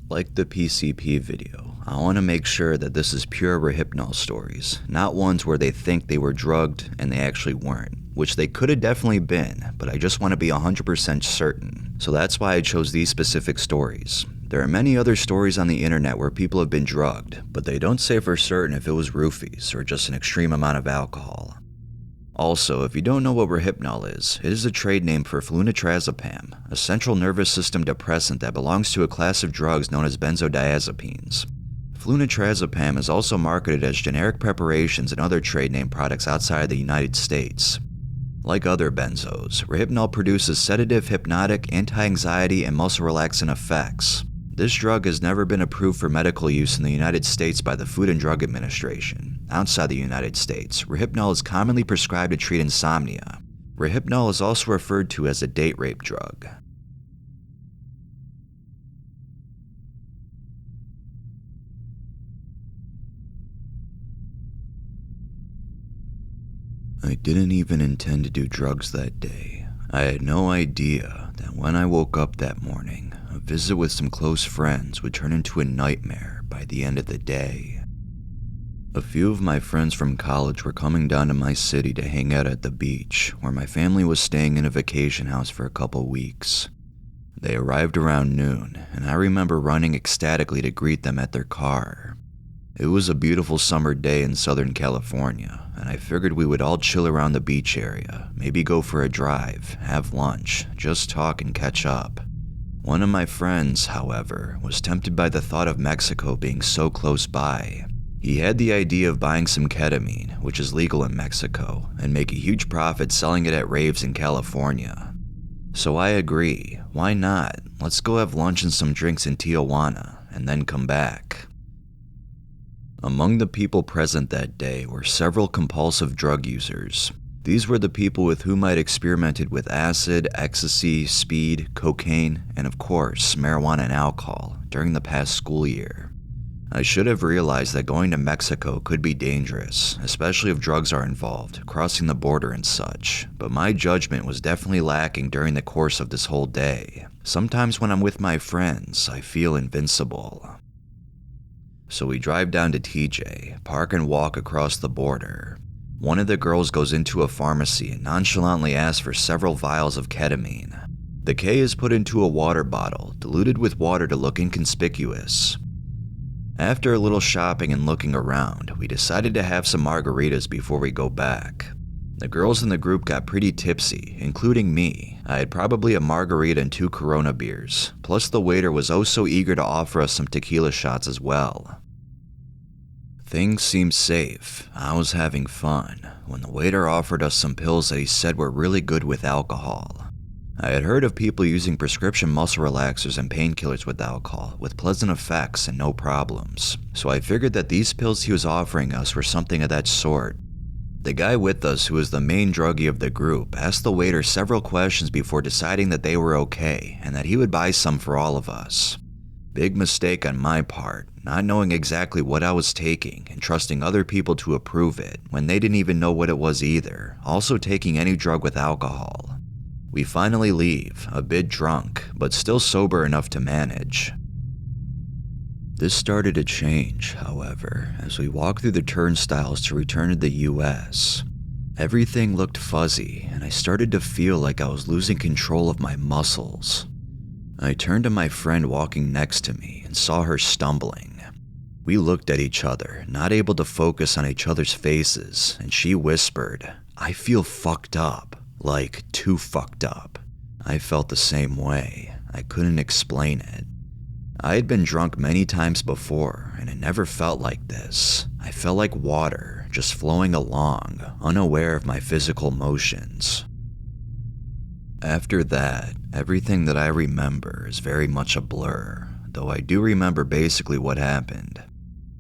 Like the PCP video, I want to make sure that this is pure Rohypnol stories, not ones where they think they were drugged and they actually weren't, which they could have definitely been, but I just want to be 100% certain. So that's why I chose these specific stories. There are many other stories on the internet where people have been drugged, but they don't say for certain if it was roofies or just an extreme amount of alcohol. Also, if you don't know what Rohypnol is, it is a trade name for flunitrazepam, a central nervous system depressant that belongs to a class of drugs known as benzodiazepines. Flunitrazepam is also marketed as generic preparations and other trade name products outside the United States. Like other benzos, Rohypnol produces sedative, hypnotic, anti-anxiety, and muscle relaxant effects. This drug has never been approved for medical use in the United States by the Food and Drug Administration. Outside the United States, Rohypnol is commonly prescribed to treat insomnia. Rohypnol is also referred to as a date rape drug. I didn't even intend to do drugs that day. I had no idea that when I woke up that morning, a visit with some close friends would turn into a nightmare by the end of the day. A few of my friends from college were coming down to my city to hang out at the beach, where my family was staying in a vacation house for a couple weeks. They arrived around noon, and I remember running ecstatically to greet them at their car. It was a beautiful summer day in Southern California, and I figured we would all chill around the beach area, maybe go for a drive, have lunch, just talk and catch up. One of my friends, however, was tempted by the thought of Mexico being so close by. He had the idea of buying some ketamine, which is legal in Mexico, and make a huge profit selling it at raves in California. So I agree, why not? Let's go have lunch and some drinks in Tijuana, and then come back. Among the people present that day were several compulsive drug users. These were the people with whom I'd experimented with acid, ecstasy, speed, cocaine, and of course, marijuana and alcohol during the past school year. I should have realized that going to Mexico could be dangerous, especially if drugs are involved, crossing the border and such, but my judgment was definitely lacking during the course of this whole day. Sometimes when I'm with my friends, I feel invincible. So we drive down to TJ, park and walk across the border. One of the girls goes into a pharmacy and nonchalantly asks for several vials of ketamine. The K is put into a water bottle, diluted with water to look inconspicuous. After a little shopping and looking around, we decided to have some margaritas before we go back. The girls in the group got pretty tipsy, including me. I had probably a margarita and 2 Corona beers, plus the waiter was oh so eager to offer us some tequila shots as well. Things seemed safe. I was having fun when the waiter offered us some pills that he said were really good with alcohol. I had heard of people using prescription muscle relaxers and painkillers with alcohol, with pleasant effects and no problems, so I figured that these pills he was offering us were something of that sort. The guy with us, who was the main druggie of the group, asked the waiter several questions before deciding that they were okay and that he would buy some for all of us. Big mistake on my part, not knowing exactly what I was taking and trusting other people to approve it when they didn't even know what it was either, also taking any drug with alcohol. We finally leave, a bit drunk, but still sober enough to manage. This started to change, however, as we walked through the turnstiles to return to the US. Everything looked fuzzy, and I started to feel like I was losing control of my muscles. I turned to my friend walking next to me and saw her stumbling. We looked at each other, not able to focus on each other's faces, and she whispered, "I feel fucked up, like too fucked up." I felt the same way. I couldn't explain it. I had been drunk many times before, and it never felt like this. I felt like water, just flowing along, unaware of my physical motions. After that, everything that I remember is very much a blur, though I do remember basically what happened.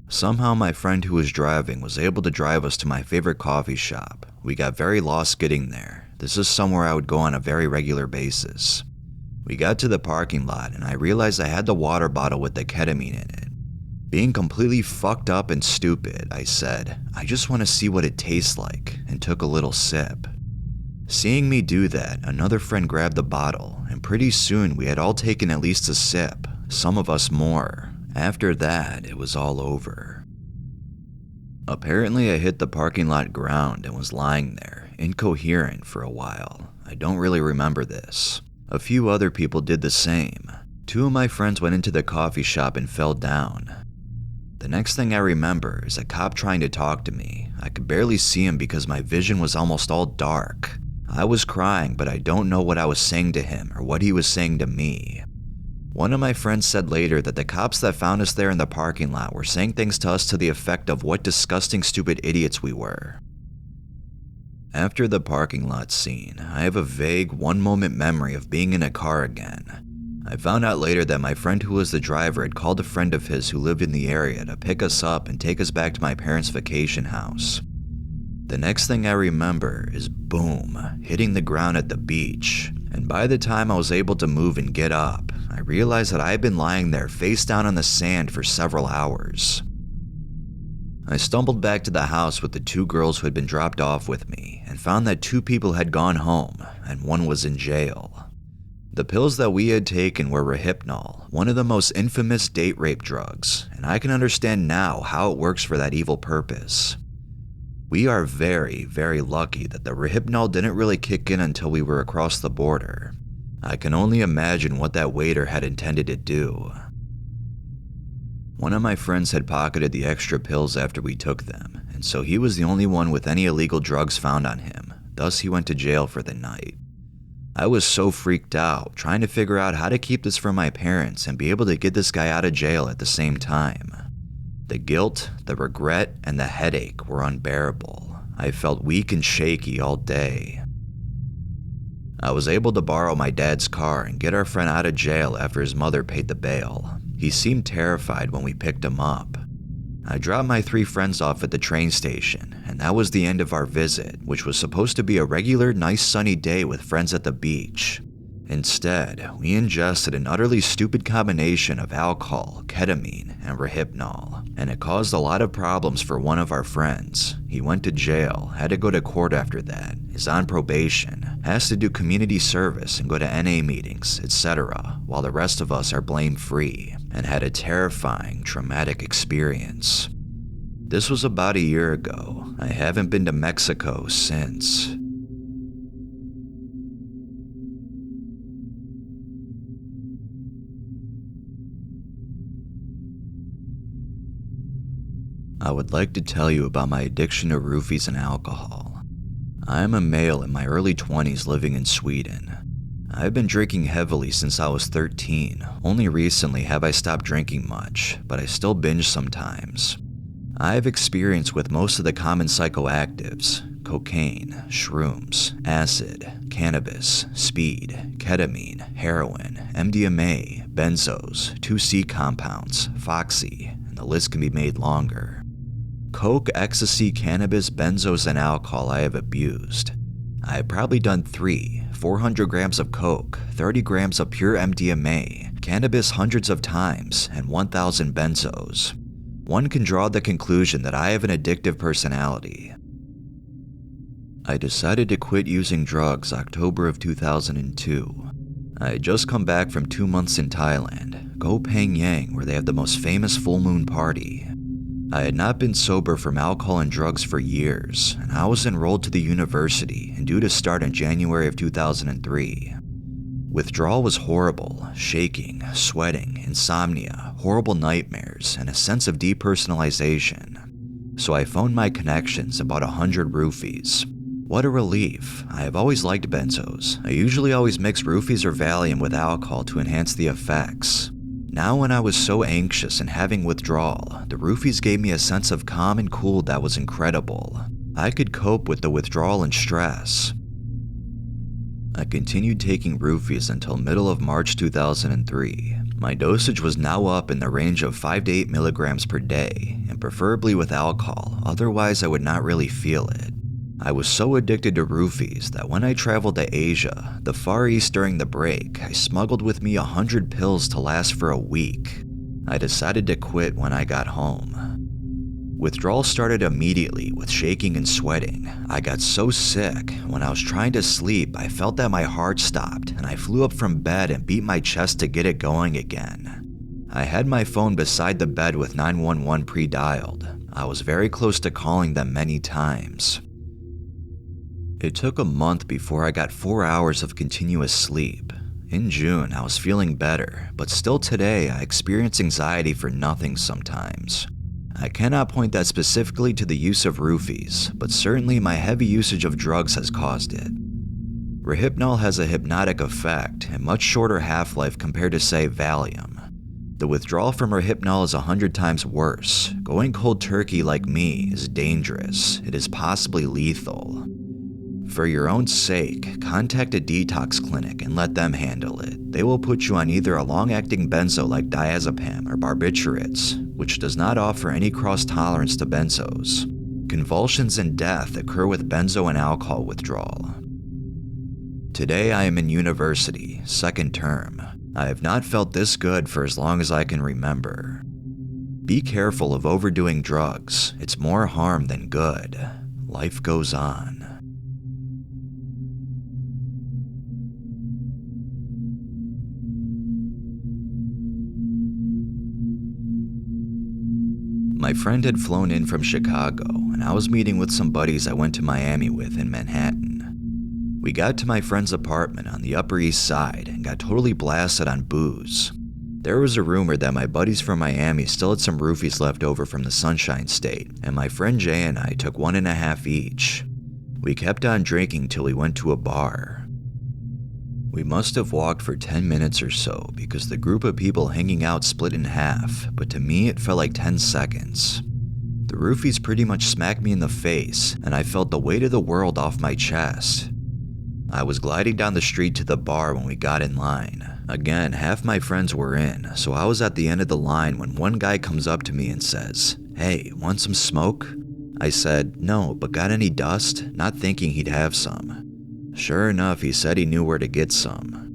Somehow my friend who was driving was able to drive us to my favorite coffee shop. We got very lost getting there. This is somewhere I would go on a very regular basis. We got to the parking lot and I realized I had the water bottle with the ketamine in it. Being completely fucked up and stupid, I said, "I just want to see what it tastes like," and took a little sip. Seeing me do that, another friend grabbed the bottle, and pretty soon we had all taken at least a sip, some of us more. After that, it was all over. Apparently, I hit the parking lot ground and was lying there, incoherent for a while. I don't really remember this. A few other people did the same. 2 of my friends went into the coffee shop and fell down. The next thing I remember is a cop trying to talk to me. I could barely see him because my vision was almost all dark. I was crying, but I don't know what I was saying to him or what he was saying to me. One of my friends said later that the cops that found us there in the parking lot were saying things to us to the effect of what disgusting stupid idiots we were. After the parking lot scene, I have a vague one-moment memory of being in a car again. I found out later that my friend who was the driver had called a friend of his who lived in the area to pick us up and take us back to my parents' vacation house. The next thing I remember is boom, hitting the ground at the beach, and by the time I was able to move and get up, I realized that I had been lying there face down on the sand for several hours. I stumbled back to the house with the 2 girls who had been dropped off with me and found that 2 people had gone home and 1 was in jail. The pills that we had taken were Rohypnol, one of the most infamous date rape drugs, and I can understand now how it works for that evil purpose. We are very, very lucky that the Rohypnol didn't really kick in until we were across the border. I can only imagine what that waiter had intended to do. One of my friends had pocketed the extra pills after we took them, and so he was the only one with any illegal drugs found on him, thus he went to jail for the night. I was so freaked out, trying to figure out how to keep this from my parents and be able to get this guy out of jail at the same time. The guilt, the regret, and the headache were unbearable. I felt weak and shaky all day. I was able to borrow my dad's car and get our friend out of jail after his mother paid the bail. He seemed terrified when we picked him up. I dropped my 3 friends off at the train station, and that was the end of our visit, which was supposed to be a regular, nice sunny day with friends at the beach. Instead, we ingested an utterly stupid combination of alcohol, ketamine, and Rohypnol, and it caused a lot of problems for one of our friends. He went to jail, had to go to court after that, is on probation, has to do community service and go to NA meetings, etc., while the rest of us are blame-free, and had a terrifying, traumatic experience. This was about a year ago. I haven't been to Mexico since. I would like to tell you about my addiction to roofies and alcohol. I am a male in my early 20s living in Sweden. I've been drinking heavily since I was 13. Only recently have I stopped drinking much, but I still binge sometimes. I have experience with most of the common psychoactives: cocaine, shrooms, acid, cannabis, speed, ketamine, heroin, MDMA, benzos, 2C compounds, foxy, and the list can be made longer. Coke, ecstasy, cannabis, benzos, and alcohol I have abused. I have probably done 400 grams of coke, 30 grams of pure MDMA, cannabis hundreds of times, and 1,000 benzos. One can draw the conclusion that I have an addictive personality. I decided to quit using drugs October of 2002. I had just come back from 2 months in Thailand, Koh Phangan, where they have the most famous full moon party. I had not been sober from alcohol and drugs for years, and I was enrolled to the university and due to start in January of 2003. Withdrawal was horrible: shaking, sweating, insomnia, horrible nightmares, and a sense of depersonalization. So I phoned my connections about 100 roofies. What a relief. I have always liked benzos. I usually always mix roofies or Valium with alcohol to enhance the effects. Now when I was so anxious and having withdrawal, the roofies gave me a sense of calm and cool that was incredible. I could cope with the withdrawal and stress. I continued taking roofies until middle of March 2003. My dosage was now up in the range of 5 to 8 milligrams per day, and preferably with alcohol, otherwise I would not really feel it. I was so addicted to roofies that when I traveled to Asia, the Far East during the break, I smuggled with me 100 pills to last for a week. I decided to quit when I got home. Withdrawal started immediately with shaking and sweating. I got so sick, when I was trying to sleep, I felt that my heart stopped and I flew up from bed and beat my chest to get it going again. I had my phone beside the bed with 911 pre-dialed. I was very close to calling them many times. It took a month before I got 4 hours of continuous sleep. In June, I was feeling better, but still today I experience anxiety for nothing sometimes. I cannot point that specifically to the use of Roofies, but certainly my heavy usage of drugs has caused it. Rohypnol has a hypnotic effect and much shorter half-life compared to, say, Valium. The withdrawal from Rohypnol is 100 times worse. Going cold turkey like me is dangerous. It is possibly lethal. For your own sake, contact a detox clinic and let them handle it. They will put you on either a long-acting benzo like diazepam or barbiturates, which does not offer any cross-tolerance to benzos. Convulsions and death occur with benzo and alcohol withdrawal. Today I am in university, second term. I have not felt this good for as long as I can remember. Be careful of overdoing drugs. It's more harm than good. Life goes on. My friend had flown in from Chicago, and I was meeting with some buddies I went to Miami with in Manhattan. We got to my friend's apartment on the Upper East Side and got totally blasted on booze. There was a rumor that my buddies from Miami still had some roofies left over from the Sunshine State, and my friend Jay and I took 1.5 each. We kept on drinking till we went to a bar. We must have walked for 10 minutes or so because the group of people hanging out split in half, but to me it felt like 10 seconds. The roofies pretty much smacked me in the face, and I felt the weight of the world off my chest. I was gliding down the street to the bar when we got in line. Again, half my friends were in, so I was at the end of the line when one guy comes up to me and says, "Hey, want some smoke?" I said, "No, but got any dust?" not thinking he'd have some. Sure enough, he said he knew where to get some.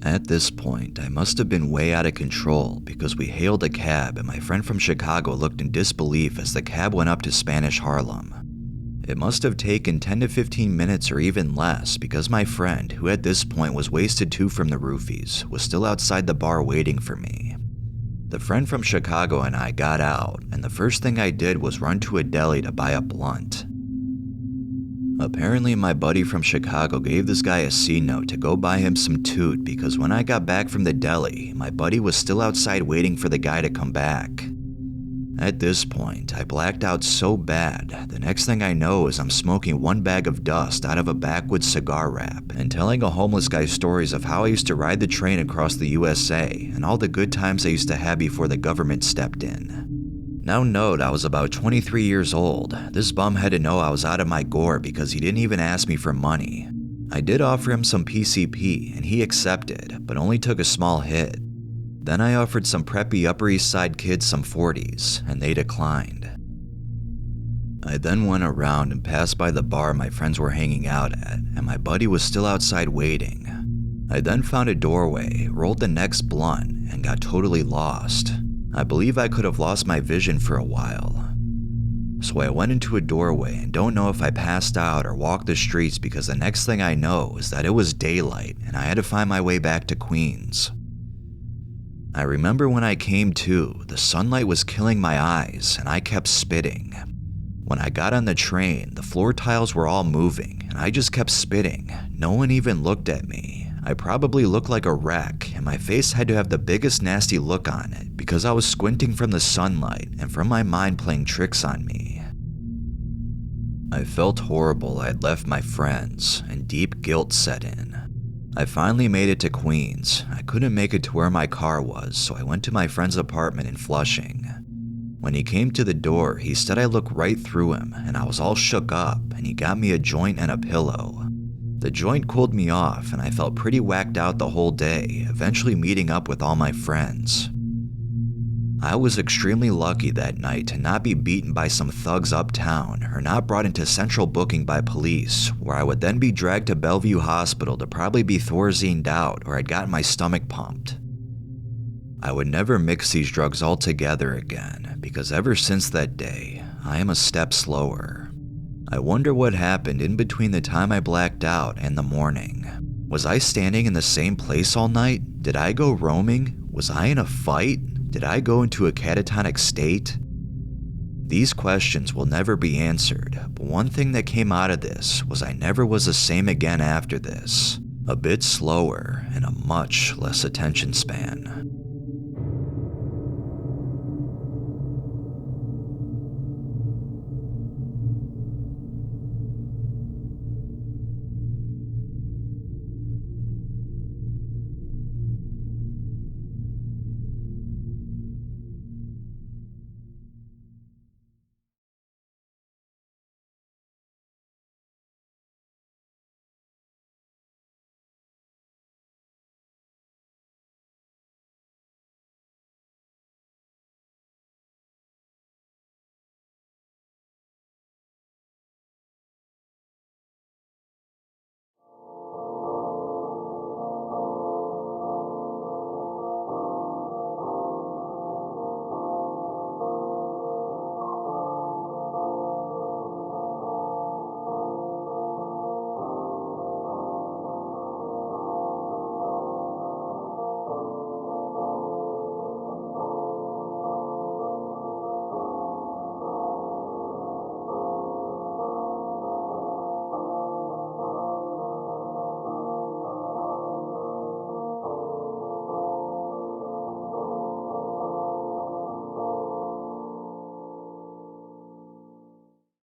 At this point, I must have been way out of control because we hailed a cab and my friend from Chicago looked in disbelief as the cab went up to Spanish Harlem. It must have taken 10 to 15 minutes or even less because my friend, who at this point was wasted too from the roofies, was still outside the bar waiting for me. The friend from Chicago and I got out, and the first thing I did was run to a deli to buy a blunt. Apparently my buddy from Chicago gave this guy a C-note to go buy him some toot because when I got back from the deli, my buddy was still outside waiting for the guy to come back. At this point, I blacked out so bad, the next thing I know is I'm smoking one bag of dust out of a backwoods cigar wrap and telling a homeless guy stories of how I used to ride the train across the USA and all the good times I used to have before the government stepped in. Now note, I was about 23 years old. This bum had to know I was out of my gore because he didn't even ask me for money. I did offer him some PCP and he accepted, but only took a small hit. Then I offered some preppy Upper East Side kids some 40s, and they declined. I then went around and passed by the bar my friends were hanging out at, and my buddy was still outside waiting. I then found a doorway, rolled the next blunt, and got totally lost. I believe I could have lost my vision for a while. So I went into a doorway and don't know if I passed out or walked the streets because the next thing I know is that it was daylight and I had to find my way back to Queens. I remember when I came to, the sunlight was killing my eyes and I kept spitting. When I got on the train, the floor tiles were all moving and I just kept spitting. No one even looked at me. I probably looked like a wreck and my face had to have the biggest nasty look on it because I was squinting from the sunlight and from my mind playing tricks on me. I felt horrible I had left my friends and deep guilt set in. I finally made it to Queens. I couldn't make it to where my car was, so I went to my friend's apartment in Flushing. When he came to the door, he said I looked right through him, and I was all shook up, and he got me a joint and a pillow. The joint cooled me off, and I felt pretty whacked out the whole day, eventually meeting up with all my friends. I was extremely lucky that night to not be beaten by some thugs uptown or not brought into central booking by police, where I would then be dragged to Bellevue Hospital to probably be Thorazined out or I'd gotten my stomach pumped. I would never mix these drugs all together again because ever since that day, I am a step slower. I wonder what happened in between the time I blacked out and the morning. Was I standing in the same place all night? Did I go roaming? Was I in a fight? Did I go into a catatonic state? These questions will never be answered, but one thing that came out of this was I never was the same again after this. A bit slower and a much less attention span.